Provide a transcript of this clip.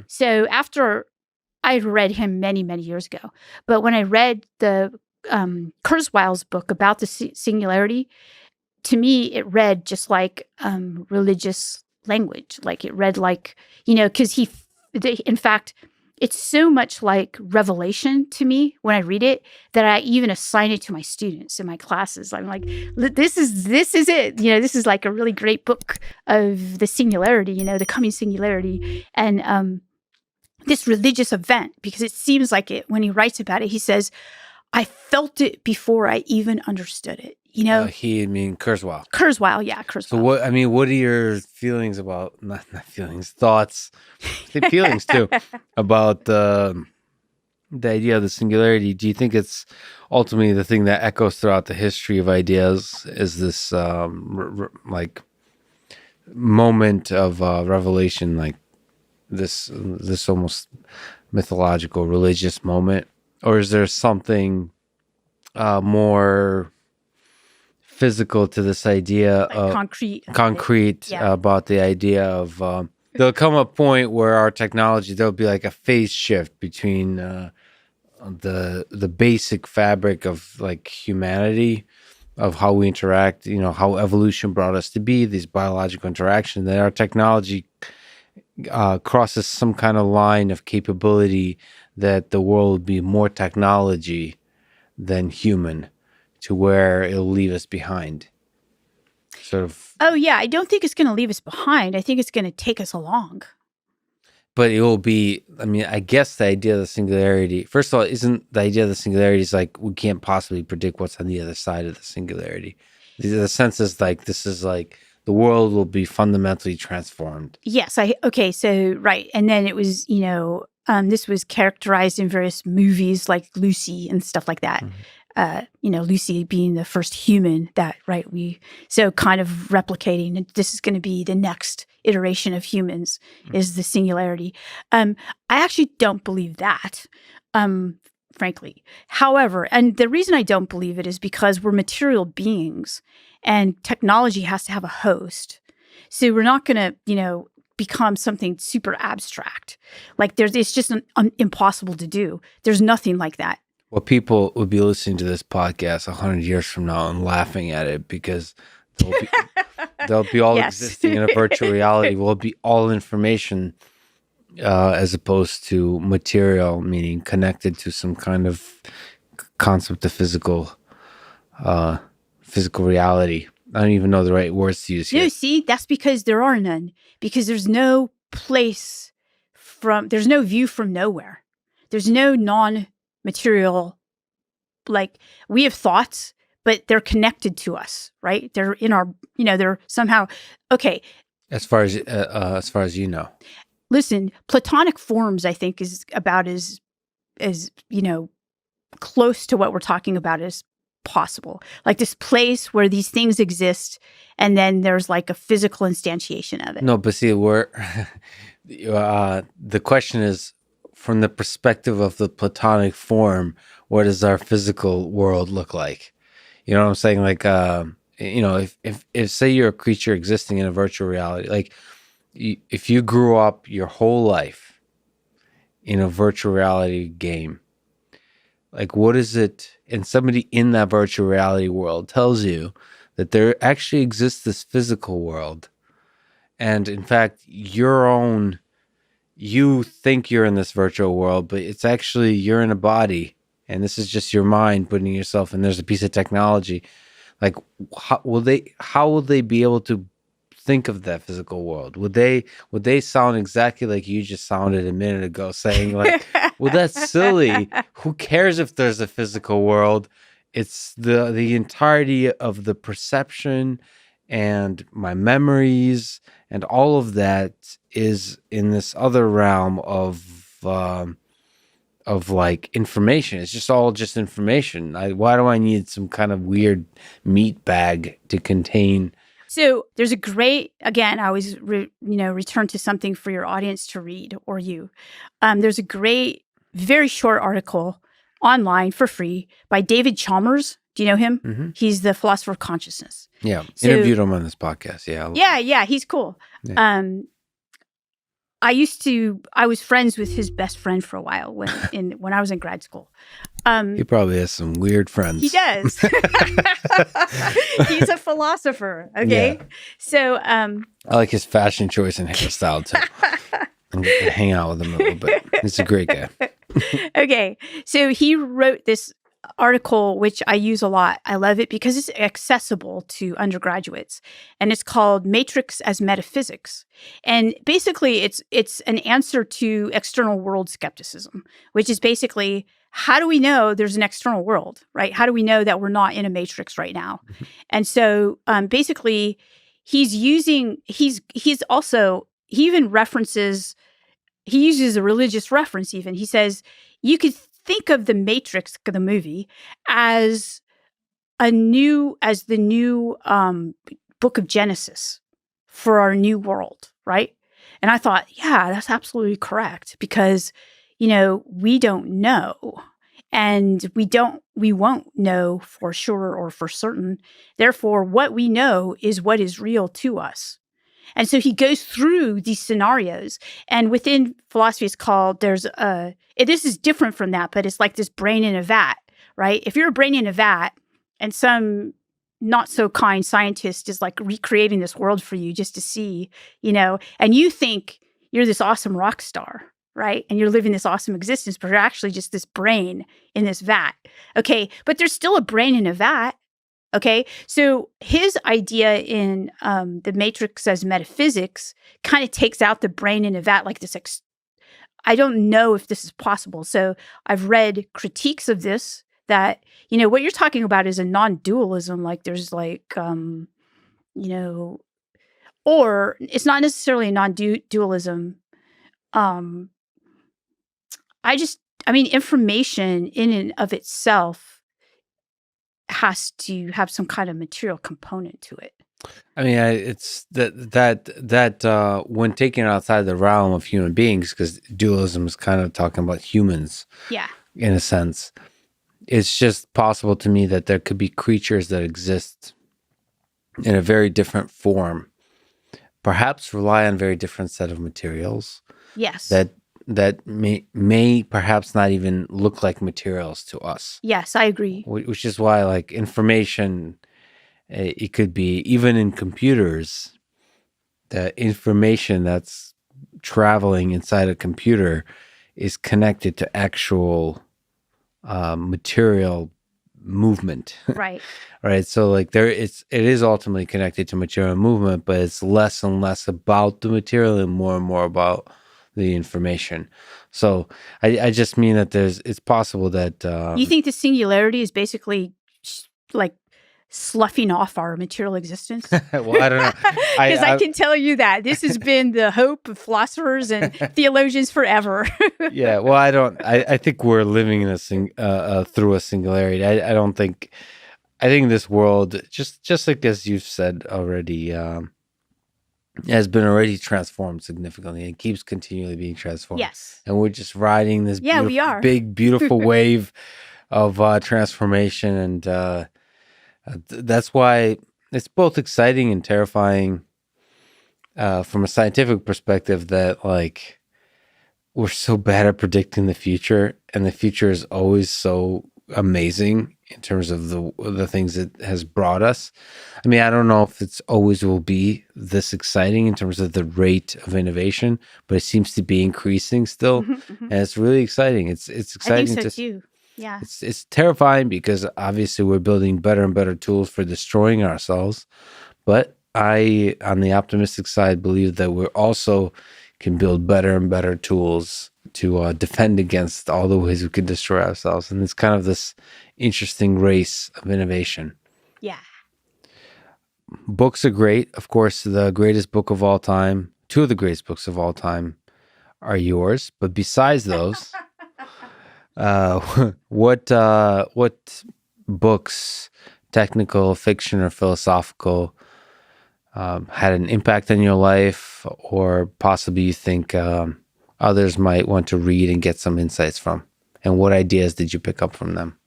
So after I read him many, many years ago, but when I read the Kurzweil's book about the singularity, to me, it read just like religious language. Like it read like, because in fact, it's so much like Revelation to me when I read it that I even assign it to my students in my classes. I'm like, this is it. This is like a really great book of the singularity, the coming singularity. And this religious event, because it seems like it, when he writes about it, he says, I felt it before I even understood it. Kurzweil. Kurzweil, yeah, Kurzweil. So what are your feelings about, not feelings, thoughts, feelings too, about the idea of the singularity? Do you think it's ultimately the thing that echoes throughout the history of ideas, is this like moment of revelation, like this almost mythological religious moment? Or is there something more physical to this idea like of concrete about the idea of there'll come a point where our technology, there'll be like a phase shift between the basic fabric of like humanity, of how we interact, how evolution brought us to be, these biological interactions, that our technology crosses some kind of line of capability that the world will be more technology than human, to where it'll leave us behind. Sort of. Oh, yeah. I don't think it's going to leave us behind. I think it's going to take us along. But it will be, I guess the idea of the singularity, first of all, isn't the idea of the singularity is like, we can't possibly predict what's on the other side of the singularity. The sense is like, this is like, the world will be fundamentally transformed. Yes. So, right. And then it was, this was characterized in various movies like Lucy and stuff like that. Lucy being the first human that, right, so kind of replicating, this is going to be the next iteration of humans, is the singularity. I actually don't believe that, frankly. However, and the reason I don't believe it is because we're material beings and technology has to have a host. So we're not going to, become something super abstract. Like it's just impossible to do. There's nothing like that. Well, people would be listening to this podcast 100 years from now and laughing at it, because they'll be all existing in a virtual reality. Will be all information as opposed to material, meaning connected to some kind of concept of physical reality. I don't even know the right words to use here. No, see, that's because there are none. Because there's no there's no view from nowhere. There's no non-material, like we have thoughts, but they're connected to us, right? They're in our, they're somehow, okay. As far as you know. Listen, Platonic forms, I think, is about as close to what we're talking about as possible. Like this place where these things exist, and then there's like a physical instantiation of it. No, but see, the question is, from the perspective of the Platonic form, what does our physical world look like? You know what I'm saying? Like, if say you're a creature existing in a virtual reality, like if you grew up your whole life in a virtual reality game, like what is it? And somebody in that virtual reality world tells you that there actually exists this physical world. And in fact, you think you're in this virtual world, but it's actually you're in a body, and this is just your mind putting yourself in. There's a piece of technology. Like, how will they be able to think of that physical world? Would they sound exactly like you just sounded a minute ago, saying like, well, that's silly. Who cares if there's a physical world? It's the entirety of the perception and my memories and all of that is in this other realm of like information. It's just all information. Why do I need some kind of weird meat bag to contain? So there's a great, again, I always return to something for your audience to read, or you. There's a great, very short article online for free by David Chalmers. Do you know him? Mm-hmm. He's the philosopher of consciousness. Yeah, interviewed him on this podcast. Yeah, yeah, he's cool. Yeah. I was friends with his best friend for a while when I was in grad school. He probably has some weird friends. He does. He's a philosopher. Okay. Yeah. So, I like his fashion choice and hairstyle too. I'm gonna hang out with him a little bit. He's a great guy. okay. So he wrote this article, which I use a lot. I love it because it's accessible to undergraduates, and it's called Matrix as Metaphysics. And basically it's an answer to external world skepticism, which is basically, how do we know there's an external world, right? How do we know that we're not in a matrix right now? And so basically he even references, he uses a religious reference even. He says, you could think of the Matrix, the movie, as the new book of Genesis for our new world, right? And I thought, yeah, that's absolutely correct, because, we don't know, and we won't know for sure or for certain. Therefore, what we know is what is real to us. And so he goes through these scenarios, and within philosophy, this is different from that, but it's like this brain in a vat, right? If you're a brain in a vat and some not so kind scientist is like recreating this world for you just to see, and you think you're this awesome rock star, right? And you're living this awesome existence, but you're actually just this brain in this vat. Okay. But there's still a brain in a vat. Okay, so his idea in the Matrix as Metaphysics kind of takes out the brain in a vat, like this. I don't know if this is possible. So I've read critiques of this that, what you're talking about is a non-dualism. Like there's like, or it's not necessarily a non-dualism. Information in and of itself has to have some kind of material component to it. I mean, it's that when taken outside the realm of human beings, because dualism is kind of talking about humans, yeah, in a sense, it's just possible to me that there could be creatures that exist in a very different form, perhaps rely on very different set of materials. Yes, that may perhaps not even look like materials to us. Yes, I agree. Which is why, like, information, it could be, even in computers, the information that's traveling inside a computer is connected to actual material movement. Right. Right. So like it is ultimately connected to material movement, but it's less and less about the material and more about the information. So I just mean that it's possible that you think the singularity is basically like sloughing off our material existence? Well, I don't know, because I can tell you that this has been the hope of philosophers and theologians forever. Yeah, well, I think we're living in through a singularity. I think this world, just like as you've said already, has been already transformed significantly and keeps continually being transformed. Yes. And we're just riding this we are. big, beautiful wave of transformation. And that's why it's both exciting and terrifying from a scientific perspective, that like we're so bad at predicting the future, and the future is always so amazing in terms of the things it has brought us. I mean, I don't know if it's always will be this exciting in terms of the rate of innovation, but it seems to be increasing still, and it's really exciting. It's exciting. I think so too. Yeah. It's terrifying because obviously we're building better and better tools for destroying ourselves, but I, on the optimistic side, believe that we're also can build better and better tools to defend against all the ways we could destroy ourselves. And it's kind of this interesting race of innovation. Yeah. Books are great. Of course, the greatest book of all time, two of the greatest books of all time are yours. But besides those, what books, technical, fiction, or philosophical, had an impact on your life, or possibly you think others might want to read and get some insights from? And what ideas did you pick up from them?